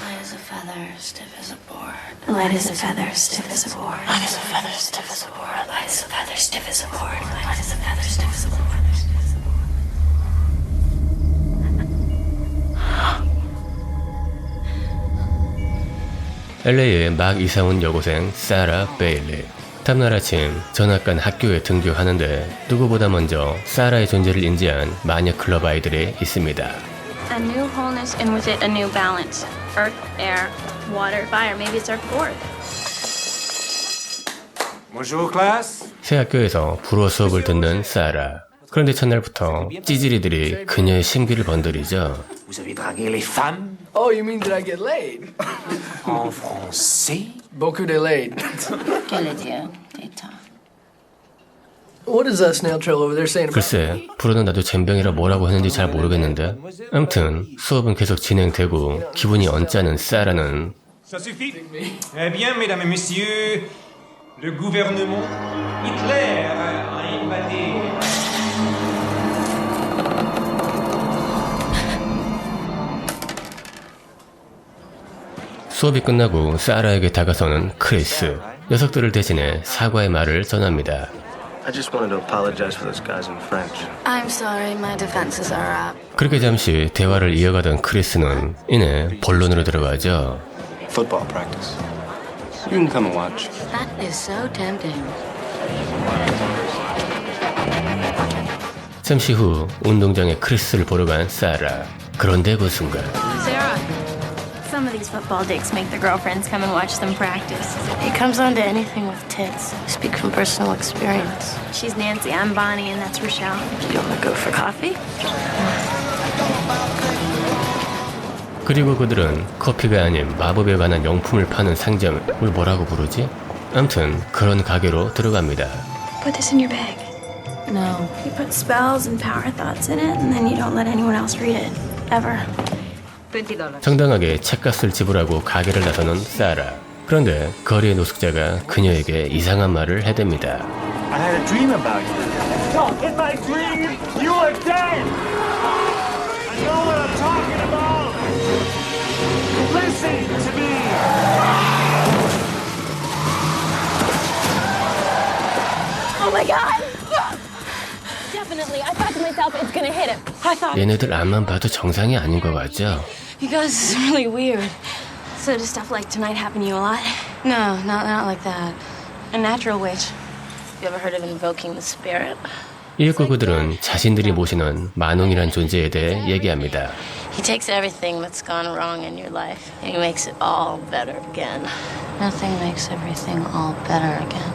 Light as a feather, stiff as a board. Light as a feather, stiff as a board. Light as a feather, stiff as a board. Light as a feather, stiff as a board. Light as a feather, stiff as a board. LA에 막 이사온 여고생 사라 베일리. 다음날 아침 전학간 학교에 등교하는데 누구보다 먼저 사라의 존재를 인지한 마녀 클럽 아이들이 있습니다. A new wholeness and with it a new balance. Earth, air, water, fire. Maybe it's Earth fourth. Bonjour, classe. 새 학교에서 불어 수업을 듣는 사라. 그런데 첫날부터 찌질이들이 그녀의 심기를 번들이죠. Vous avez dragué les femmes Oh, you mean did I get laid? en français? Beaucoup de laid. Quel est Dieu? Détends. What is that snail trail over there saying about 글쎄, 불어는 나도 젬병이라 뭐라고 했는지 잘 모르겠는데 아무튼 수업은 계속 진행되고 기분이 언짢은 사라는 Ça suffit. Eh bien, mesdames et messieurs, le gouvernement Hitler a invadé. 수업이 끝나고 사라에게 다가서는 크리스. 녀석들을 대신해 사과의 말을 전합니다. I just wanted to apologize for those guys in French. I'm sorry, my defenses are up. 그렇게 잠시 대화를 이어가던 크리스는 이내 본론으로 들어가죠. Football practice. You can come and watch. That is so tempting. 잠시 후 운동장에 크리스를 보러 간 사라. 그런데 그 순간 Sarah, some of these football dicks make their girlfriends come and watch them practice. It comes on to anything with tits. I speak from personal experience. She's Nancy, I'm Bonnie, and that's Rochelle. You want to go for coffee? 그리고 그들은 커피가 아닌 마법에 관한 용품을 파는 상점을 뭐라고 부르지? 암튼 그런 가게로 들어갑니다. Put this in your bag. No. You put spells and power thoughts in it, and then you don't let anyone else read it. Ever. 정당하게 책값을 지불하고 가게를 나서는 사라. 그런데 거리의 노숙자가 그녀에게 이상한 말을 해댑니다. I had a dream about you. No, in my dream, you are dead. I know what I'm talking about. Listen to me. Oh my god! Definitely. I thought to myself, it's gonna hit him. I thought 얘네들 앞만 봐도 정상이 아닌 것 같죠? you guys is really weird. So does stuff like tonight happen to you a lot? No, not like that. A natural witch. You ever heard of invoking the spirit? 이윽고 그들은 자신들이 모시는 만웅이란 존재에 대해 얘기합니다. He takes everything that's gone wrong in your life and he makes it all better again. Nothing makes everything all better again.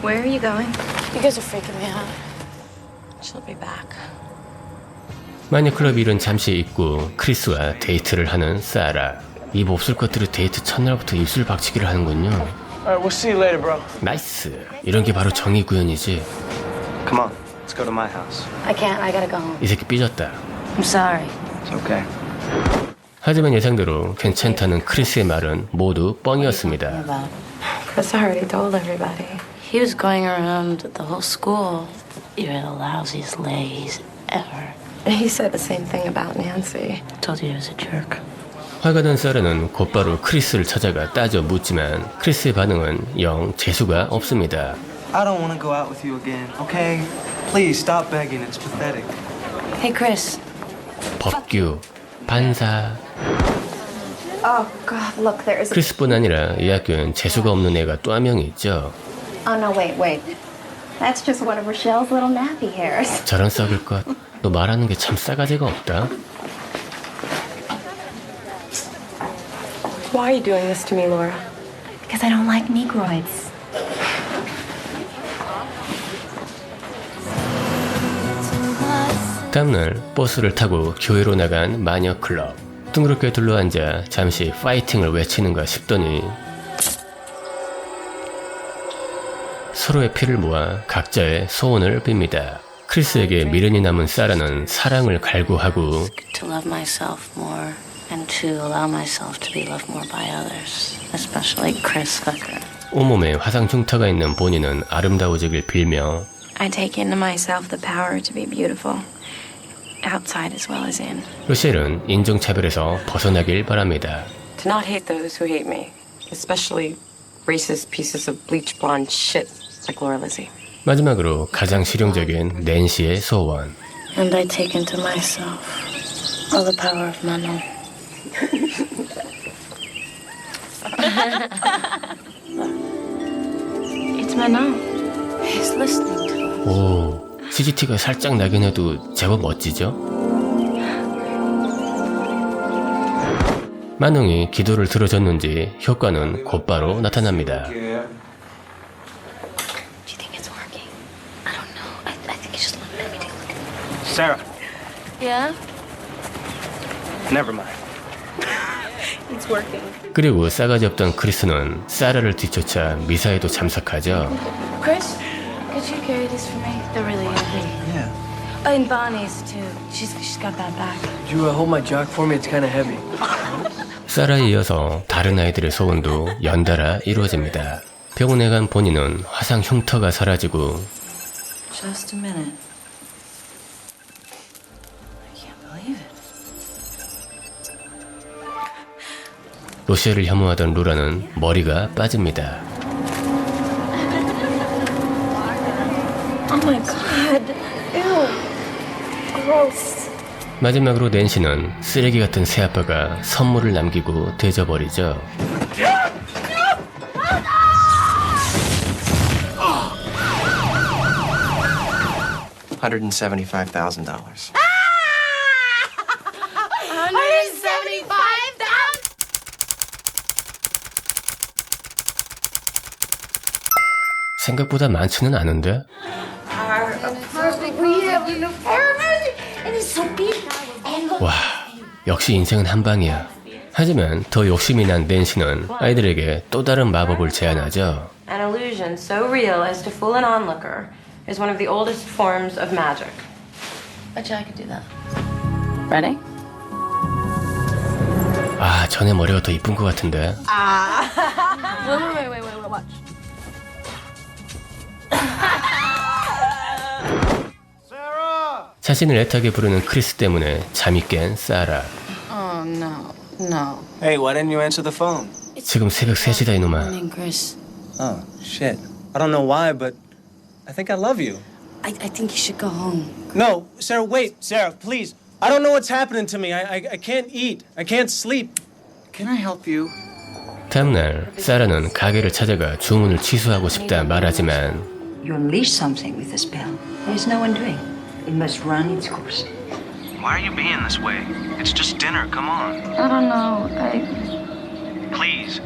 Where are you going? You guys are freaking me out. She'll be back. 마녀 클럽 일은 잠시 잊고 크리스와 데이트를 하는 사라. 이 몹쓸 것들이 데이트 첫날부터 입술 박치기를 하는군요. All right, we'll see you later, bro. 나이스. 이런 게 바로 정의 구현이지. Come on, let's go to my house. I can't. I gotta go home. 이 새끼 삐졌다. I'm sorry. It's okay. 하지만 예상대로 괜찮다는 크리스의 말은 모두 뻥이었습니다. About. Chris already told everybody. He was going around the whole school. You're the lousiest ladies ever. He said the same thing about Nancy. Told you he was a jerk. 화가 난 사라는 곧바로 크리스를 찾아가 따져 묻지만 크리스의 반응은 영 재수가 없습니다. I don't want to go out with you again, okay? Please stop begging. It's pathetic. Hey, Chris. 법규, 반사. Oh god, look, there is. 크리스뿐 아니라 이 학교엔 재수가 없는 애가 또 한 명이 있죠. Oh no, wait. That's just one of Rochelle's little nappy hairs. 저런 썩을 것. 너 말하는 게 참 싸가지가 없다. Why are you doing this to me, Laura? Because I don't like Negroids. 다음날 버스를 타고 교회로 나간 마녀 클럽. 둥그렇게 둘러앉아 잠시 파이팅을 외치는가 싶더니 서로의 피를 모아 각자의 소원을 빕니다. 크리스에게 미련이 남은 사라는 사랑을 갈구하고 To love myself more and to allow myself to be loved more by others, especially Chris Fucker. 온몸에 화상 흉터가 있는 본인은 아름다워지길 빌며 I take into myself the power to be beautiful outside as well as in. 로셸은 인종차별에서 벗어나길 바랍니다. To not hate those who hate me, especially racist pieces of bleach blonde shit like Laura Lizzie. 마지막으로 가장 실용적인 낸시의 소원. And I take into myself all the power of Manon. It's Manon. He's listening to us. 오, CGT가 살짝 나긴 해도 제법 멋지죠? 마농이 기도를 들어줬는지 효과는 곧바로 나타납니다. Do you think it's working? I don't know. I think it's just let me take a look at it. Sarah, Yeah? never mind. It's working. 그리고 싸가지 없던 크리스는 사라를 뒤쫓아 미사에도 참석하죠. Chris, could you carry this for me? They're really heavy. Yeah. And Bonnie's too. She's got that back. Could you hold my jock for me? It's kind of heavy. 사라에 이어서 다른 아이들의 소원도 연달아 이루어집니다. 병원에 간 본인은 화상 흉터가 사라지고 Just a minute. I can't believe it. 로셸을 혐오하던 루라는 머리가 빠집니다. Oh my god. Ew. Gross. 마지막으로 낸시는 쓰레기 같은 새아빠가 선물을 남기고 되져버리죠. $175,000. 생각보다 많지는 않은데? 와, 역시 인생은 한방이야. 하지만 더 욕심이 난 낸시는 아이들에게 또 다른 마법을 제안하죠. An illusion so real as to fool an onlooker is one of the oldest forms of magic. Bet you I could do that. Ready? 아, 전에 머리가 더 이쁜 것 같은데. Wait, watch. 자신을 애타게 부르는 크리스 때문에 잠이 깬 사라. Oh no, no. Hey, why didn't you answer the phone? 지금 새벽 3시다 이놈아. Morning, Chris. Oh, shit. I don't know why, but I think I love you. I think you should go home. No, Sarah, wait. Sarah, please. I don't know what's happening to me. I can't eat. I can't sleep. Can I help you? 다음날 사라는 가게를 찾아가 주문을 취소하고 싶다 말하지만 You unleash something with this spell. There's no undoing. It must run its course. Why are you being this way? It's just dinner, come on. I don't know. Please.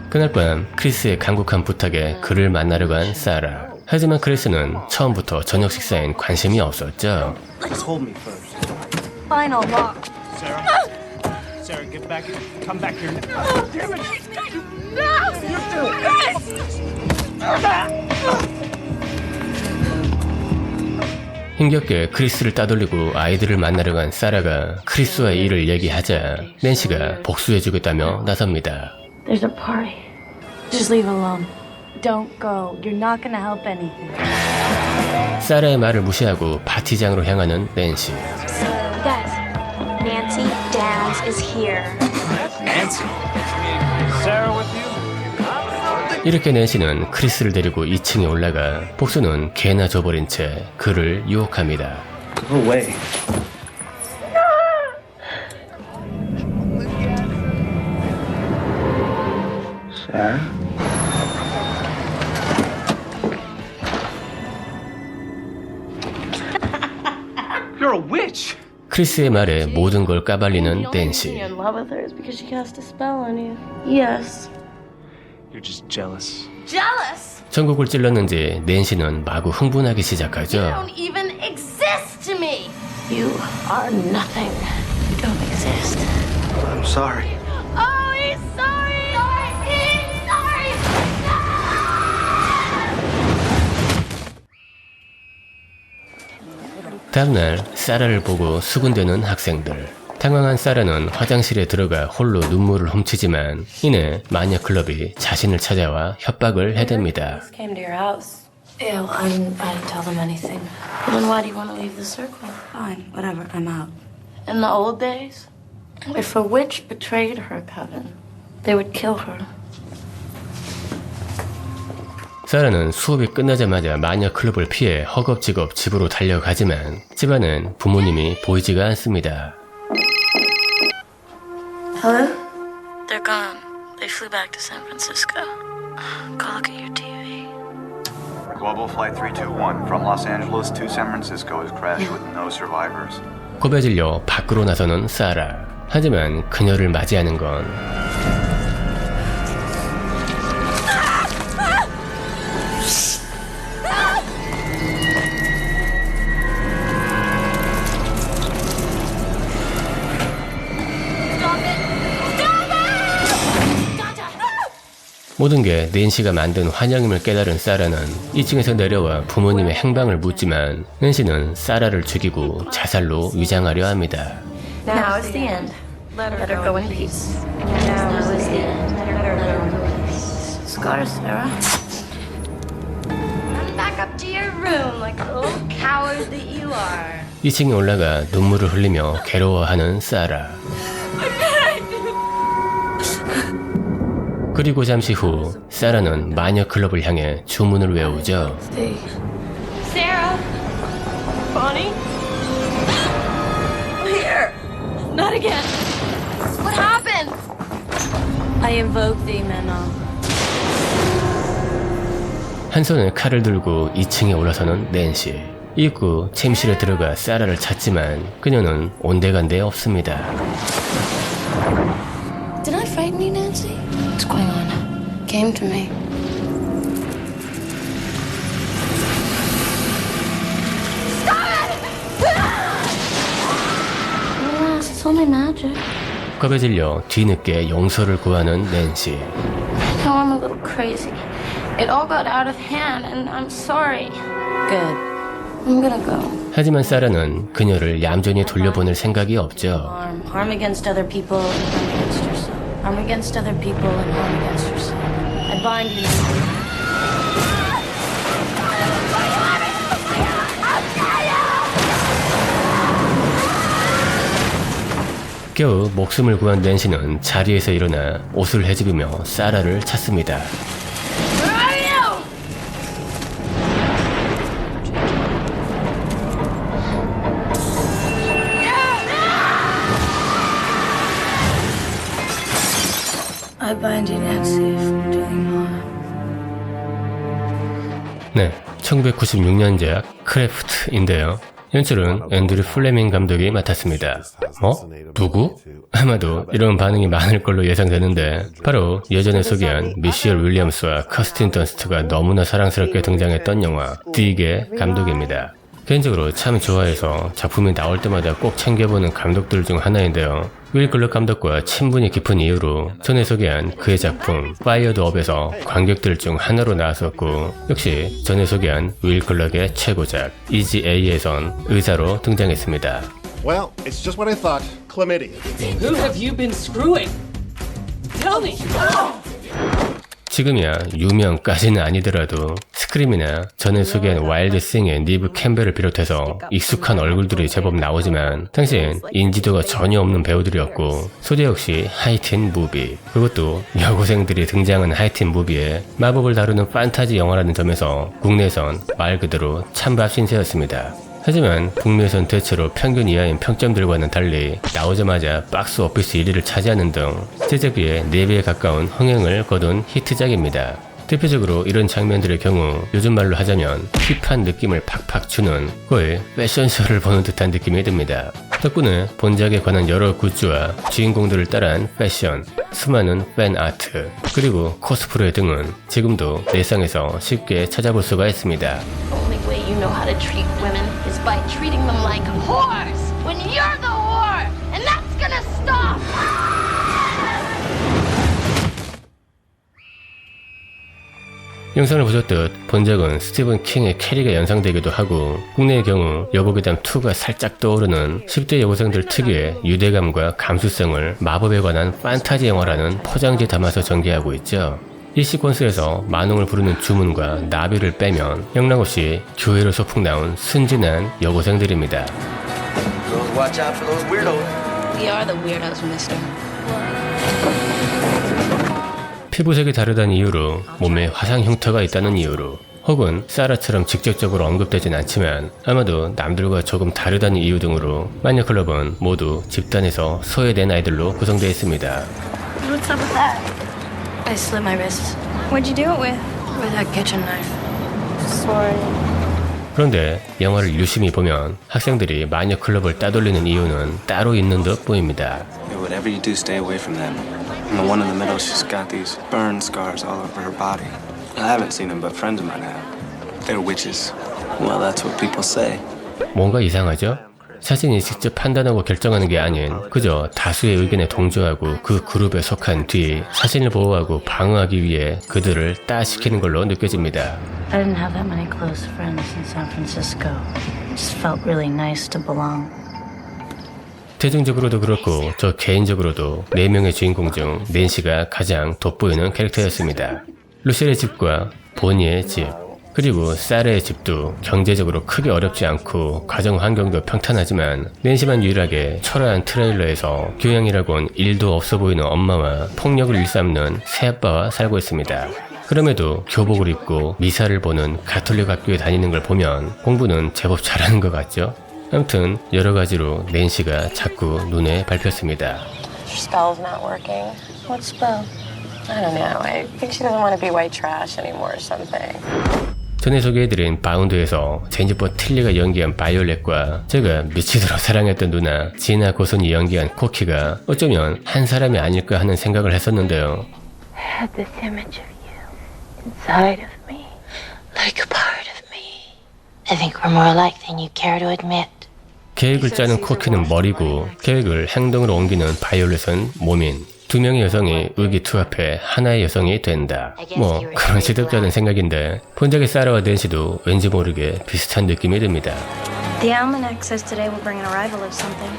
그날 밤 크리스의 간곡한 부탁에 그를 만나러 간 사라. 하지만 크리스는 처음부터 저녁 식사엔 관심이 없었죠. Just hold me first. Final lock. Sarah? Sarah, get back here. Come back here. Damn it! 힘겹게 크리스를 따돌리고 아이들을 만나러 간 사라가 크리스와의 일을 얘기하자 낸시가 복수해주겠다며 나섭니다. There's a party. Just leave alone. Don't go. You're not gonna help anything. 사라의 말을 무시하고 파티장으로 향하는 낸시. Guys, Nancy Downs is here. Nancy. Sarah with you? 이렇게 낸시는 크리스를 데리고 2층에 올라가 복수는 개나 줘버린 채 그를 유혹합니다. Go away. Sarah? You're a witch! 크리스의 말에 모든 걸 까발리는 The only reason 낸시. you're in love with her is because she cast a spell on you. Yes. You're just jealous. Jealous? 전국을 찔렀는지 낸시는 마구 흥분하기 시작하죠. Don't even exist to me. You are nothing. You don't exist. I'm sorry. Oh, he's sorry. He's sorry. 다음날 사라를 보고 수군대는 학생들. 당황한 사라는 화장실에 들어가 홀로 눈물을 훔치지만 이내 마녀 클럽이 자신을 찾아와 협박을 해댑니다. Came to your house. Yeah, well, I didn't tell them anything. Then why do you want to leave the circle? Fine, whatever, I'm out. In the old days, if a witch betrayed her coven, they would kill her. 사라는 수업이 끝나자마자 마녀 클럽을 피해 허겁지겁 집으로 달려가지만 집안은 부모님이 보이지가 않습니다. Hello? They're gone. They flew back to San Francisco. Go look at your TV. Global Flight 321 from Los Angeles to San Francisco has crashed with no survivors. 겁에 질려 밖으로 나서는 사라. 하지만 그녀를 맞이하는 건 모든 게 낸시가 만든 환영임을 깨달은 사라는 2층에서 내려와 부모님의 행방을 묻지만 낸시는 사라를 죽이고 자살로 위장하려 합니다. Now is the end. Let her go in peace. Now is the end. Let her go in peace. Scar, Sarah. Run back up to your room like the little coward that you are. 2층에 올라가 눈물을 흘리며 괴로워하는 사라. 그리고 잠시 후 사라는 마녀 클럽을 향해 주문을 외우죠. Sarah. Bonnie. Here. Not again. What happened? I invoke thee, Manon. 한 손에 칼을 들고 2층에 올라서는 낸시. 입구 침실에 들어가 사라를 찾지만 그녀는 온데간데 없습니다. Did I frighten you, Nancy? What's going on? Came to me. Stop it! Relax, it's only magic. 겁에 질려 뒤늦게 용서를 구하는 낸시. I know I'm a little crazy. It all got out of hand, and I'm sorry. Good. I'm gonna go. 하지만 사라는 그녀를 얌전히 돌려보낼 생각이 없죠. Harm against other people and harm against yourself. Harm against other people and harm against yourself. I bind you. 겨우 목숨을 구한 낸시는 자리에서 일어나 옷을 헤집으며 사라를 찾습니다. I bind you, Nancy, for doing harm. 네, 1996년작 크래프트인데요. 연출은 앤드류 플레밍 감독이 맡았습니다. 누구? 아마도 이런 반응이 많을 걸로 예상되는데 바로 예전에 소개한 미셸 윌리엄스와 커스틴 던스트가 너무나 사랑스럽게 등장했던 영화 딕의 감독입니다. 개인적으로 참 좋아해서 작품이 나올 때마다 꼭 챙겨보는 감독들 중 하나인데요. 윌 글럭 감독과 친분이 깊은 이유로 전에 소개한 그의 작품 파이어드 업에서 관객들 중 하나로 나왔었고 역시 전에 소개한 윌 글럭의 최고작 이지 A에선 의사로 등장했습니다. Well, it's just what I thought. Chlamydia. Who have you been screwing? Tell me. 지금이야 유명까지는 아니더라도 스크림이나 전에 소개한 와일드 싱의 니브 캠벨을 비롯해서 익숙한 얼굴들이 제법 나오지만 당시엔 인지도가 전혀 없는 배우들이었고 소재 역시 하이틴 무비, 그것도 여고생들이 등장하는 하이틴 무비에 마법을 다루는 판타지 영화라는 점에서 국내에선 말 그대로 찬밥 신세였습니다. 하지만 북미에선 대체로 평균 이하인 평점들과는 달리 나오자마자 박스 오피스 1위를 차지하는 등 제작비의 4배에 가까운 흥행을 거둔 히트작입니다. 대표적으로 이런 장면들의 경우 요즘 말로 하자면 힙한 느낌을 팍팍 주는 거의 패션쇼를 보는 듯한 느낌이 듭니다. 덕분에 본작에 관한 여러 굿즈와 주인공들을 따라한 패션, 수많은 팬아트, 그리고 코스프레 등은 지금도 내상에서 쉽게 찾아볼 수가 있습니다. The way you know how to treat women is by treating them like whores when you're the whore, and that's gonna stop. 영상을 보셨듯 본작은 스티븐 킹의 캐리가 연상되기도 하고 국내의 경우 여고괴담 2가 살짝 떠오르는 10대 여고생들 특유의 유대감과 감수성을 마법에 관한 판타지 영화라는 포장지에 담아서 전개하고 있죠. 이 시퀀스에서 만홍을 부르는 주문과 나비를 빼면 영락없이 교회로 소풍 나온 순진한 여고생들입니다. Watch out for those weirdos. We are the weirdos, mister. 피부색이 다르다는 이유로, 몸에 화상 흉터가 있다는 이유로, 혹은 사라처럼 직접적으로 언급되진 않지만 아마도 남들과 조금 다르다는 이유 등으로 마녀클럽은 모두 집단에서 소외된 아이들로 구성되어 있습니다. What's up with that? I slit my wrists What'd you do it with? with a kitchen knife. Sorry. 그런데 영화를 유심히 보면 학생들이 마녀클럽을 따돌리는 이유는 따로 있는 듯 보입니다. Whatever you do, stay away from them. And the one in the middle, she's got these burn scars all over her body. I haven't seen them, but friends of mine have. They're witches. Well, that's what people say. 뭔가 이상하죠? 자신이 직접 판단하고 결정하는 게 아닌 그저 다수의 의견에 동조하고 그 그룹에 속한 뒤 자신을 보호하고 방어하기 위해 그들을 따시키는 걸로 느껴집니다. I didn't have that many close friends in San Francisco. It just felt really nice to belong. 대중적으로도 그렇고 저 개인적으로도 4명의 주인공 중 낸시가 가장 돋보이는 캐릭터였습니다. 루시엘의 집과 보니의 집, 그리고 사라의 집도 경제적으로 크게 어렵지 않고 가정 환경도 평탄하지만 낸시만 유일하게 초라한 트레일러에서 교양이라곤 1도 없어 보이는 엄마와 폭력을 일삼는 새아빠와 살고 있습니다. 그럼에도 교복을 입고 미사를 보는 가톨릭 학교에 다니는 걸 보면 공부는 제법 잘하는 것 같죠? 아무튼 여러 가지로 낸시가 자꾸 눈에 밟혔습니다. Her spell's not working. What spell? I don't know. I think she doesn't want to be white trash anymore or something. 전에 소개해드린 바운드에서 제니퍼 틸리가 연기한 바이올렛과 제가 미치도록 사랑했던 누나 지나 고손이 연기한 코키가 어쩌면 한 사람이 아닐까 하는 생각을 했었는데요. I had this image of you inside of me, like a part of me. I think we're more alike than you care to admit. 계획을 짜는 코키는 머리고 계획을 행동으로 옮기는 바이올렛은 몸인 두 명의 여성이 의기투합해 하나의 여성이 된다. 뭐 그런 시덥잖은 생각인데 본작의 사라와 낸시도 왠지 모르게 비슷한 느낌이 듭니다. The almanac says today we'll bring an arrival of something.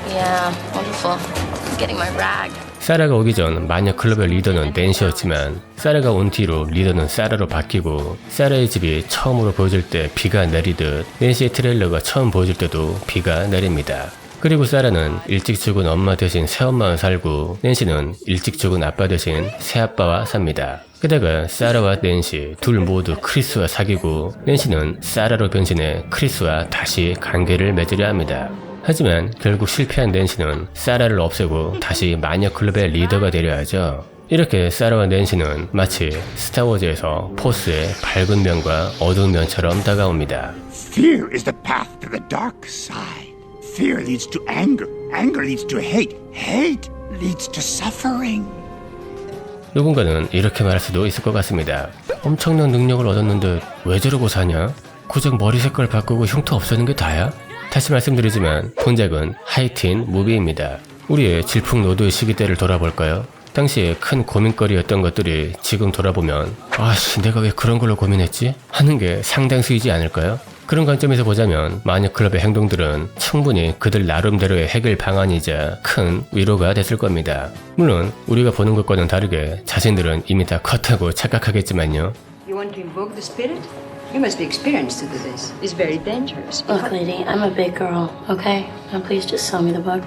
Yeah, wonderful. I'm getting my rag. 사라가 오기 전 마녀 클럽의 리더는 낸시였지만 사라가 온 뒤로 리더는 사라로 바뀌고 사라의 집이 처음으로 보여질 때 비가 내리듯 낸시의 트레일러가 처음 보여질 때도 비가 내립니다. 그리고 사라는 일찍 죽은 엄마 대신 새엄마와 살고 낸시는 일찍 죽은 아빠 대신 새아빠와 삽니다. 게다가 사라와 낸시 둘 모두 크리스와 사귀고 낸시는 사라로 변신해 크리스와 다시 관계를 맺으려 합니다. 하지만 결국 실패한 낸시는 사라를 없애고 다시 마녀클럽의 리더가 되려 하죠. 이렇게 사라와 낸시는 마치 스타워즈에서 포스의 밝은 면과 어두운 면처럼 다가옵니다. Fear is the path to the dark side. Fear leads to anger. Anger leads to hate. Hate leads to suffering. 누군가는 이렇게 말할 수도 있을 것 같습니다. 엄청난 능력을 얻었는데 왜 저러고 사냐? 고작 머리 색깔 바꾸고 흉터 없애는 게 다야? 다시 말씀드리지만 본작은 하이틴 무비입니다. 우리의 질풍노도의 시기 때를 돌아볼까요? 당시에 큰 고민거리였던 것들이 지금 돌아보면 아씨 내가 왜 그런 걸로 고민했지? 하는 게 상당수이지 않을까요? 그런 관점에서 보자면 마녀클럽의 행동들은 충분히 그들 나름대로의 해결 방안이자 큰 위로가 됐을 겁니다. 물론 우리가 보는 것과는 다르게 자신들은 이미 다 컷하고 착각하겠지만요. You want to invoke the spirit? You must be experienced to do this. It's very dangerous. Look, lady, I'm a big girl, okay? Now please just sell me the book.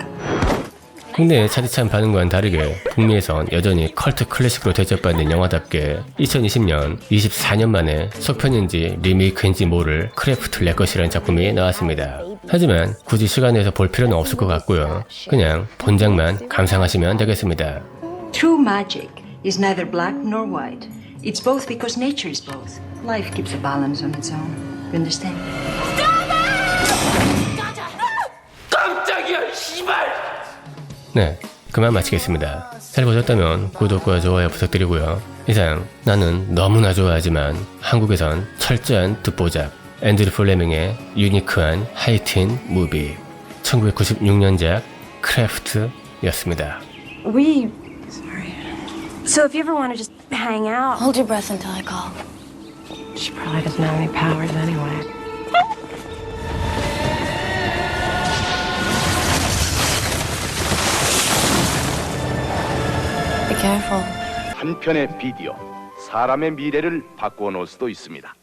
국내의 차디찬 반응과는 다르게 북미에선 여전히 컬트 클래식으로 대접받는 영화답게 2020년 24년 만에 속편인지 리메이크인지 모를 크래프트 내 것이라는 작품이 나왔습니다. 하지만 굳이 시간 내서 볼 필요는 없을 것 같고요. 그냥 본작만 감상하시면 되겠습니다. True magic is neither black nor white. It's both because nature is both. Life keeps a balance on its own. You understand? 깜짝이야, 씨발! 네, 그만 마치겠습니다. 잘 보셨다면 구독과 좋아요 부탁드리고요. 이상 나는 너무나 좋아하지만 한국에선 철저한 듣보잡 앤드류 플레밍의 유니크한 하이틴 무비 1996년작 크래프트였습니다. Sorry. So if you ever want to just hang out. Hold your breath until I call. She probably doesn't have any powers anyway. Be careful. 한 편의 비디오, 사람의 미래를 바꾸어 놓을 수도 있습니다.